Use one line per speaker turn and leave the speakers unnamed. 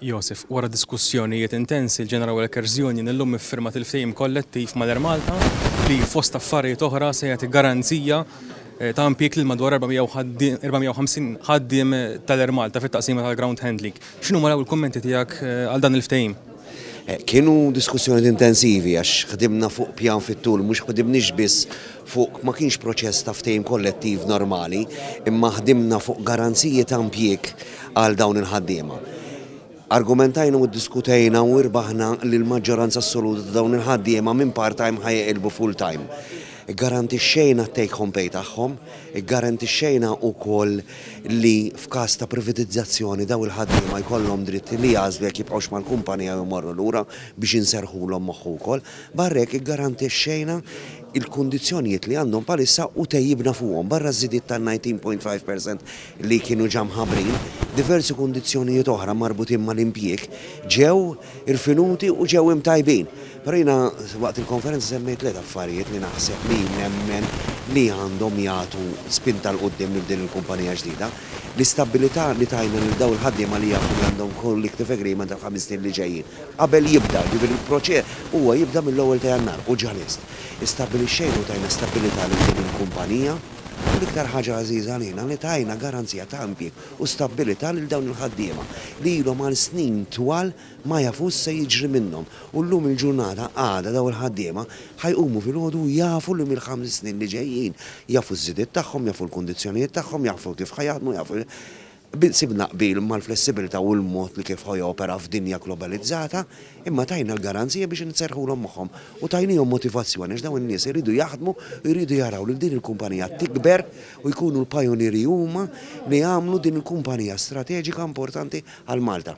Josef, wara diskussjonijiet intensi l-General Workers Union illum iffirmat il-ftehim kollettiv mal-Air Malta li fost affarijiet oħra se jagħti garanzija ta' impjieg lil madwar 450 ħaddiem tal-Air Malta fit-taqsima tal-ground handling. X'inhu wara l-kummenti tiegħek għal dan il-ftehim?
Kienu diskussjoni intensivi għax ħdimna fuq pjan fit-tul, mhux ħdimniex biss fuq ma kienx proċess ta' ftehim kollettiv normali, imma ħdimna fuq garanziji ta' impjieg għal dawn il-ħaddiema. Argumentajna u ddiskutejna u irbaħna li l-maġġoranza assoluta ta' dawn il-ħaddiema minn part-time ħajqilbu full-time. Garantixxejna take-home pay tagħhom, garantixxejna wkoll li f'każ ta' privatizzazzjoni daw il-ħaddiema jkollhom dritt li jażlu jekk jibqgħux mal-kumpanija jew marru lura biex inserħulhom moħħ ukoll. Barra hekk garantixxejna il-kundizzjonijiet li għandhom palissa u tejjibna fuqhom barra żidiet ta' 19.5% li kienu ġa mħabbrin, diversi kundizzjonijiet oħra marbutin mal-impjieg ġew irfinuti u ġew imtajbin. Però jiena waqt il-konferenza semmejt tliet affarijiet li naħseb li nemmen li għandhom jagħtu spinta l qudiem lil din il-kumpanija ġdida. L-istabilità li tajna lil dawn il-ħaddiema li jafu li għandhom collective agreement ta' 5 snin li ġejjin. Qabel jibda, il-proċess huwa jibda mill-ewwel ta' Jannar u ġalist. Istabbilixxejna u tajna stabilità lil din il-kumpanija. L-iktar ħaġa għażiża għalina li tajna garanzija ta' impjieg u stabilità lil dawn il-ħaddiema li ilhom għal snin twal ma jafux se jiġri minnhom. U llum il-ġurnata għada daw il-ħaddiema ħajqumu filgħodu jafu li mill-5 snin li ġejjin jafuż-żidiet tagħhom, jafu l-kundizzjonijiet tagħhom, jafu kif ħajjaħdmu, jafu sibna qbil mal-flessibilità u l-mod li kif ħajopera f'dinja globalizzata, imma tajna l-garanzija biex nserħulhom moħħhom u tajnihom motivazzjoni għax dawn in-nies iridu jaħdmu, jridu jaraw li din il-kumpanija tikber u jkunu l-pajonieri huma li jagħmlu din il-kumpanija strateġika importanti għal Malta.